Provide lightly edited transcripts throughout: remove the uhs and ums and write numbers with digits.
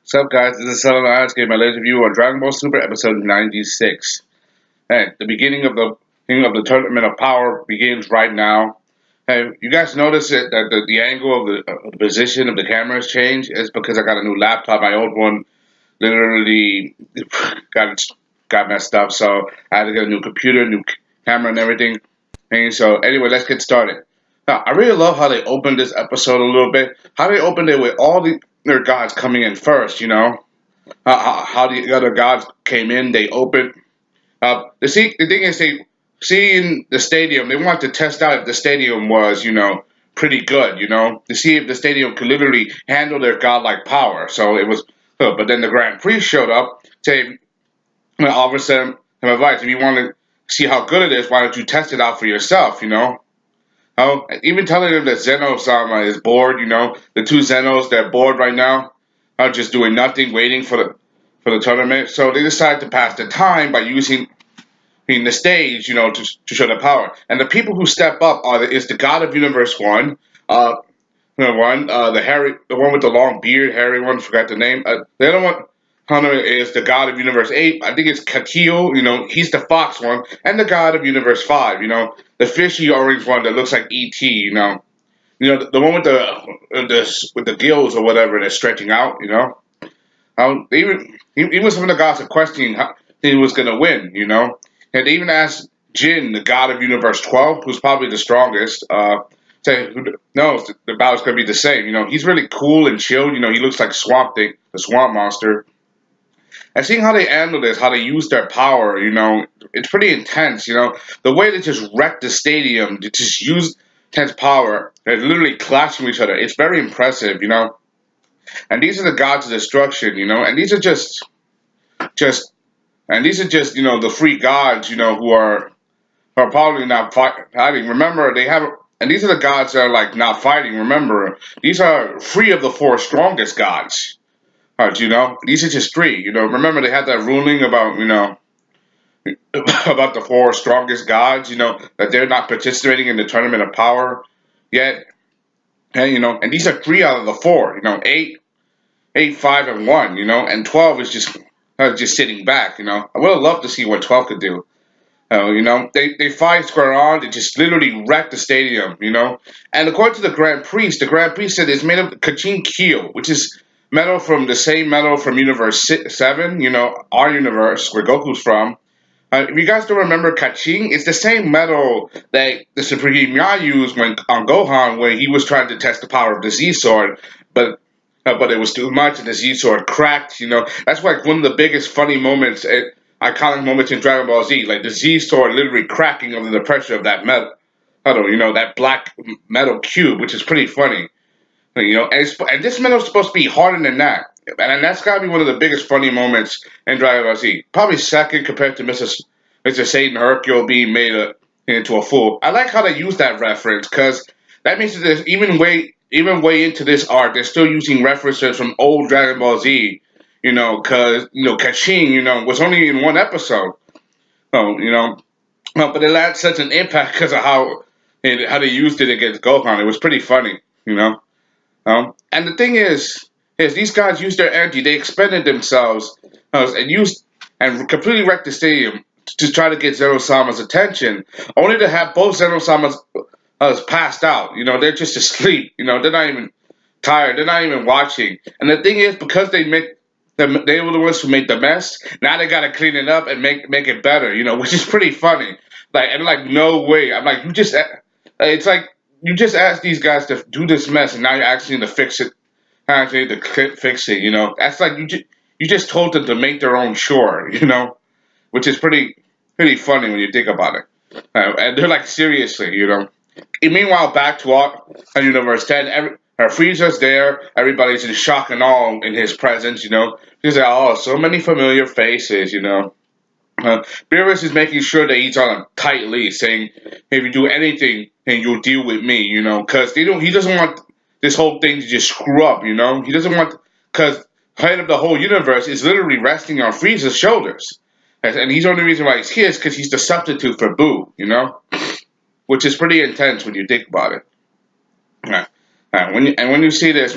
What's up, guys? This is Zen-Oh. I gave my latest review on Dragon Ball Super Episode 96. Hey, the beginning of the Tournament of Power begins right now. Hey, you guys notice that the angle of the position of the camera has changed? It's because I got a new laptop. My old one literally got got messed up, so I had to get a new computer, new camera, and everything. And so, anyway, let's get started. Now, I really love how they opened this episode a little bit. How they opened it with their gods coming in first, how the other gods came in, they opened. The thing is, they seeing the stadium, they want to test out if the stadium was, pretty good, to see if the stadium could literally handle their godlike power. So it was, but then the Grand Prix showed up, saying, all of a sudden, some advice, if you want to see how good it is, why don't you test it out for yourself. Oh, even telling them that Zen-Oh-sama is bored, the two Zen-Ohs, they're bored right now, are just doing nothing, waiting for the tournament. So they decided to pass the time by using the stage, to show the power. And the people who step up is the God of Universe One, the one with the long beard, hairy one, forgot the name. The other one, is the God of Universe 8. I think it's Katil, he's the fox one, and the God of Universe 5, the fishy orange one that looks like ET, the one with the gills or whatever that's stretching out. Even some of the gods are questioning how he was going to win. And they even asked Jin, the god of Universe 12, who's probably the strongest, say, who knows, the battle's going to be the same. He's really cool and chilled. He looks like Swamp Thing, the Swamp Monster. And seeing how they handle this, how they use their power, it's pretty intense. The way they just wreck the stadium, they just use intense power, they're literally clashing with each other. It's very impressive. And these are the gods of destruction, and these are just the free gods, who are probably not fighting. Remember, and these are the gods that are like not fighting. Remember, these are three of the four strongest gods. These are just three. Remember they had that ruling about about the four strongest gods. That they're not participating in the tournament of power yet, and these are three out of the four. Eight, 5, and 1. And 12 is just sitting back. I would have loved to see what 12 could do. They fight square on. They just literally wreck the stadium. And according to the Grand Priest said it's made of Kachin Kyo, which is metal from the same metal from Universe 7, our universe where Goku's from. If you guys don't remember Kachin, it's the same metal that the Supreme Ya used on Gohan when he was trying to test the power of the Z Sword, but it was too much and the Z Sword cracked. That's like one of the biggest funny moments, iconic moments in Dragon Ball Z, like the Z Sword literally cracking under the pressure of that metal. That black metal cube, which is pretty funny. And this metal is supposed to be harder than that. And that's got to be one of the biggest funny moments in Dragon Ball Z. Probably second compared to Mr. Satan Hercule being made into a fool. I like how they use that reference because that means that there's even way into this arc, they're still using references from old Dragon Ball Z. Because Kachin, was only in one episode. So but it had such an impact because of how they used it against Gohan. It was pretty funny. And the thing is these guys used their energy. They expended themselves and completely wrecked the stadium to try to get Zeno-sama's attention, only to have both Zeno-samas passed out. They're just asleep. They're not even tired. They're not even watching. And the thing is, because they were the ones who made the mess. Now they gotta clean it up and make it better. Which is pretty funny. No way. I'm like, it's like you just asked these guys to do this mess, and now you're asking them to fix it. Actually, to fix it. That's like you just told them to make their own shore. Which is pretty funny when you think about it. And they're like, seriously. And meanwhile, back to our Universe 10, Frieza's there. Everybody's in shock and awe in his presence. He's like, oh, so many familiar faces. Beerus is making sure that he's on a tight leash, saying, if you do anything, then you'll deal with me, because he doesn't want this whole thing to just screw up, He doesn't want, because head of the whole universe is literally resting on Frieza's shoulders. And he's the only reason why he's here is because he's the substitute for Boo. Which is pretty intense when you think about it. When you see this,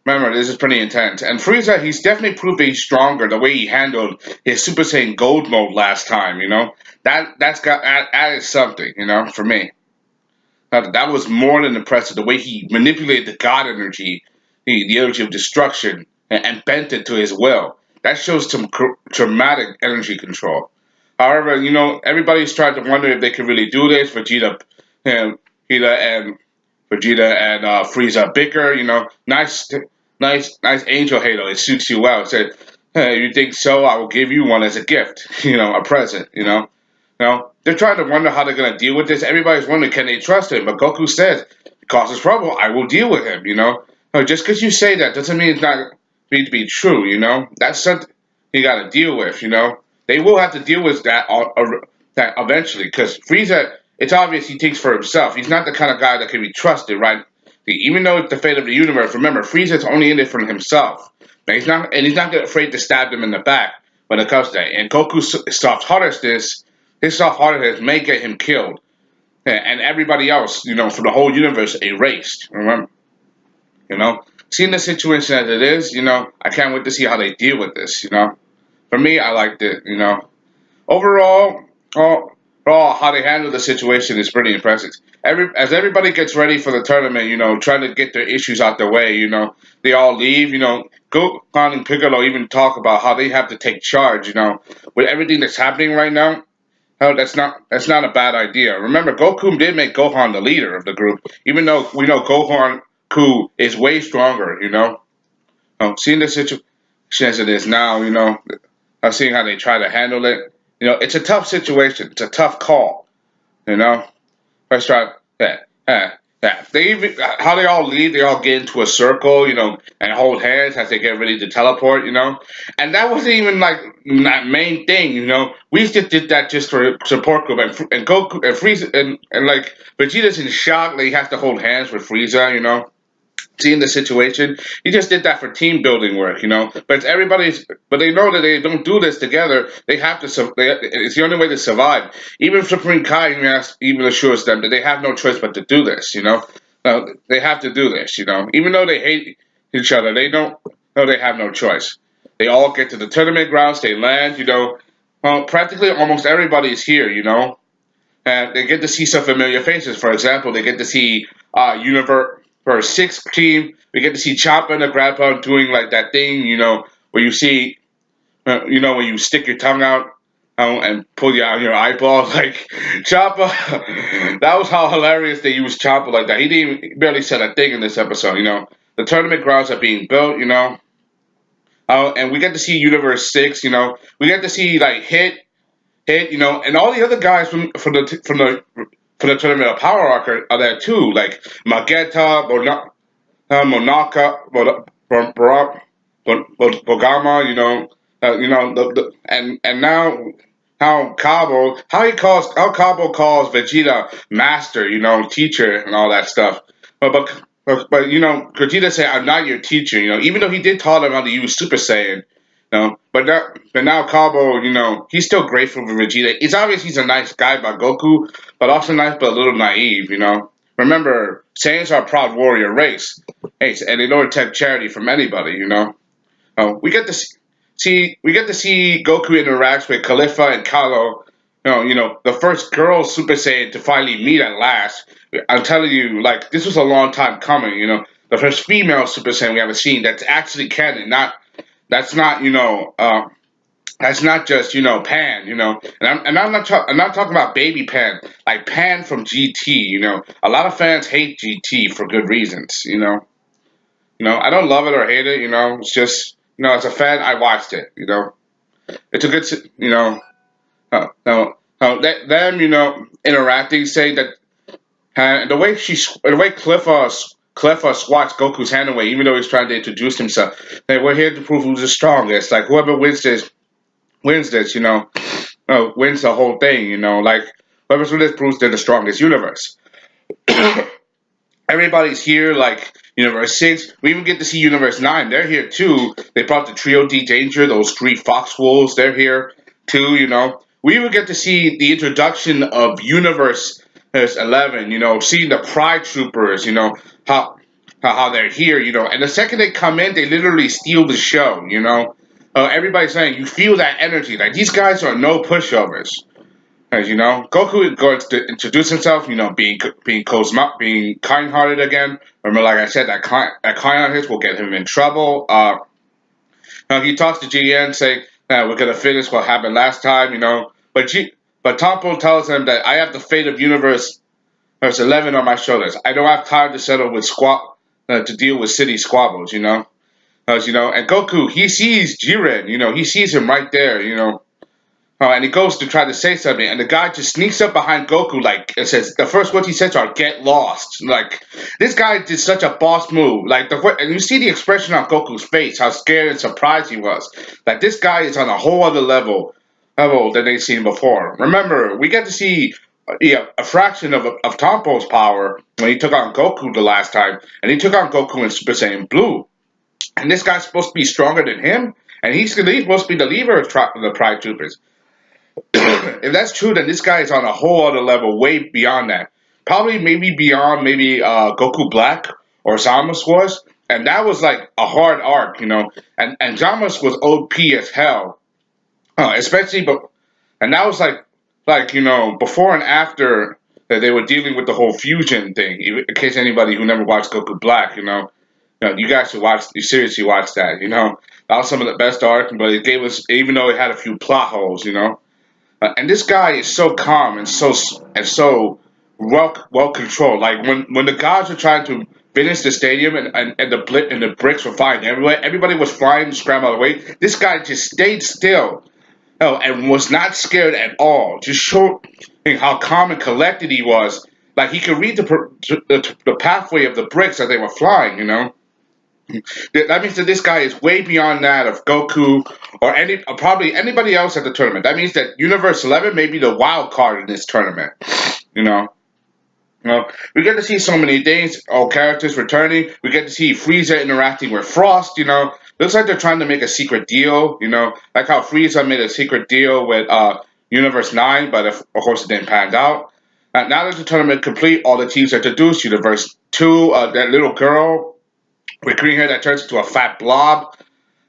Remember, this is pretty intense. And Frieza, he's definitely proved that he's stronger the way he handled his Super Saiyan Gold mode last time. That's got added something. For me. That was more than impressive. The way he manipulated the God energy, the energy of destruction, and bent it to his will. That shows some dramatic energy control. However, everybody's trying to wonder if they can really do this. And Vegeta and Frieza bicker. Nice angel halo. It suits you well. It said, "Hey, you think so? I will give you one as a gift. A present. They're trying to wonder how they're going to deal with this. Everybody's wondering, can they trust him? But Goku says, if it causes trouble, I will deal with him. Just because you say that doesn't mean it's not need to be true. That's something you got to deal with. They will have to deal with that eventually, because Frieza, it's obvious he thinks for himself. He's not the kind of guy that can be trusted, right? Even though it's the fate of the universe, remember, Frieza's only in it for himself. And he's not afraid to stab them in the back when it comes to that. And Goku's soft-heartedness, his soft-heartedness may get him killed, and everybody else, from the whole universe, erased. Remember, seeing the situation as it is, I can't wait to see how they deal with this. For me, I liked it. Overall, how they handle the situation is pretty impressive. As everybody gets ready for the tournament, trying to get their issues out their way, they all leave. Gohan and Piccolo even talk about how they have to take charge. With everything that's happening right now. Oh, that's not a bad idea. Remember, Goku did make Gohan the leader of the group, even though we know Gohan is way stronger. Seeing the situation as it is now, seeing how they try to handle it. It's a tough situation. It's a tough call. You know, Let's try. Yeah. They even how they all leave. They all get into a circle, and hold hands as they get ready to teleport. And that wasn't even like that main thing. We just did that just for support group, and Goku and Frieza and like Vegeta's in shock that he has to hold hands with Frieza. Seeing the situation. He just did that for team building work. But they know that they don't do this together. They have to. It's the only way to survive. Even Supreme Kai even assures them that they have no choice but to do this. They have to do this. Even though they hate each other, they don't. No, they have no choice. They all get to the tournament grounds. They land. Well, practically almost everybody is here. And they get to see some familiar faces. For example, they get to see Universe for a sixth team. We get to see Champa and the Grandpa doing like that thing, where you see, when you stick your tongue out and pull out your eyeball. Like Champa, that was how hilarious they used Champa like that. He barely said a thing in this episode. The tournament grounds are being built. And we get to see Universe 6. We get to see like Hit, and all the other guys from the tournament of Power Rock are there too, like Magetta, Monaka, Bogama, and now how Cabo calls Vegeta master, teacher and all that stuff. But Vegeta said, "I'm not your teacher," even though he did taught him how to use Super Saiyan. But now Cabo, he's still grateful for Vegeta. It's obvious he's a nice guy by Goku, but also nice but a little naive. Remember, Saiyans are a proud warrior race, and they don't accept charity from anybody. We get to see Goku interacts with Khalifa and Kalo. The first girl Super Saiyan to finally meet at last. I'm telling you, like this was a long time coming. The first female Super Saiyan we haven't seen that's actually canon, not that's not that's not just Pan, and I'm not talking about baby Pan, like Pan from GT. A lot of fans hate GT for good reasons. I don't love it or hate it. It's just as a fan I watched it. It's a good them interacting say that the way Cliffa swats Goku's hand away, even though he's trying to introduce himself. That we're here to prove who's the strongest. Like whoever wins this, wins the whole thing. Like whoever's wins this proves they're the strongest universe. Everybody's here, like Universe 6. We even get to see Universe 9. They're here too. They brought the Trio D Danger, those three Fox Wolves. They're here too. We even get to see the introduction of Universe 11. Seeing the Pride Troopers. How how they're here, and the second they come in, they literally steal the show. Everybody's saying you feel that energy. Like these guys are no pushovers. As Goku is going to introduce himself, being kind-hearted again. Remember, like I said, that kind of his will get him in trouble. He talks to GN, saying, we're gonna finish what happened last time. But Tompo tells him that I have the fate of Universe 11 on my shoulders. I don't have time to settle with to deal with city squabbles. And Goku, he sees Jiren. He sees him right there. And he goes to try to say something, and the guy just sneaks up behind Goku, like, it says, the first words he says are, get lost. Like, this guy did such a boss move. Like, and you see the expression on Goku's face, how scared and surprised he was. Like, this guy is on a whole other level than they've seen before. Remember, we get to see a fraction of Tompo's power when he took on Goku the last time, and he took on Goku in Super Saiyan Blue. And this guy's supposed to be stronger than him, and he's supposed to be the leader of the Pride Troopers. If that's true, then this guy is on a whole other level, way beyond that. Probably maybe beyond Goku Black or Zama's was, and that was like a hard arc. And Zama's was OP as hell, especially and that was like before and after that they were dealing with the whole fusion thing. In case anybody who never watched Goku Black, you guys should seriously watch that. That was some of the best arc, but it gave us, even though it had a few plot holes. And this guy is so calm and so well controlled. Like when the gods were trying to finish the stadium and the bricks were flying everywhere, everybody was flying, scrambling away. This guy just stayed still, and was not scared at all. Just showing how calm and collected he was. Like he could read the pathway of the bricks as they were flying. That means that this guy is way beyond that of Goku or probably anybody else at the tournament. That means that Universe 11 may be the wild card in this tournament. You know, we get to see so many things. All characters returning. We get to see Frieza interacting with Frost. Looks like they're trying to make a secret deal. Like how Frieza made a secret deal with Universe 9, but of course it didn't pan out. Now that the tournament complete, all the teams are introduced. Universe 2, that little girl with green hair that turns into a fat blob.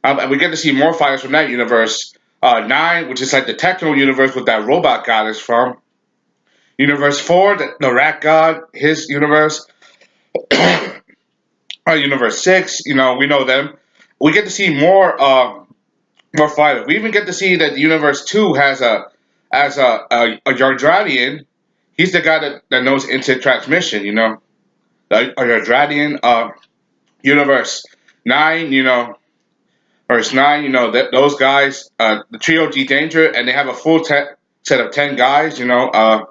And we get to see more fighters from that universe. 9, which is like the techno universe with that robot goddess from. Universe 4, the rat god, his universe. Universe 6, we know them. We get to see more fighters. We even get to see that Universe 2 has a Yardradian. He's the guy that knows instant transmission, a Yardradian. Universe 9, Verse 9, those guys, the trio G Danger, and they have a full set of 10 guys, Then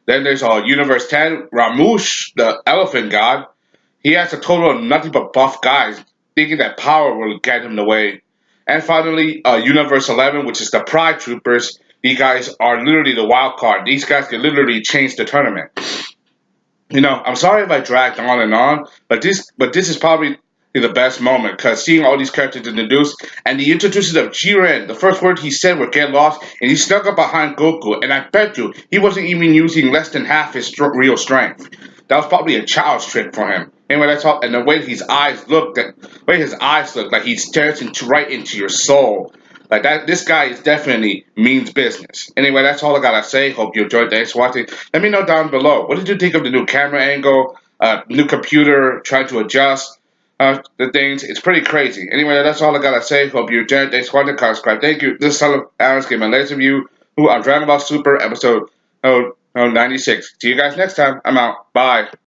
there's Universe 10, Ramush, the elephant god. He has a total of nothing but buff guys, thinking that power will get him the way. And finally, Universe 11, which is the Pride Troopers. These guys are literally the wild card. These guys can literally change the tournament. I'm sorry if I dragged on, but this is probably the best moment, because seeing all these characters introduced, and the introductions of Jiren, the first word he said was get lost, and he snuck up behind Goku, and I bet you, he wasn't even using less than half his real strength. That was probably a child's trick for him. Anyway, that's all, and the way his eyes looked, like he stares right into your soul. Like that, this guy is definitely means business. Anyway, that's all I gotta say. Hope you enjoyed. Thanks for watching. Let me know down below. What did you think of the new camera angle, new computer, trying to adjust the things? It's pretty crazy. Anyway, that's all I gotta say. Hope you enjoyed. Thanks for watching. Subscribe. Thank you. This is Son of Aaron's Game and Laser View, who on Dragon Ball Super episode 96. See you guys next time. I'm out. Bye.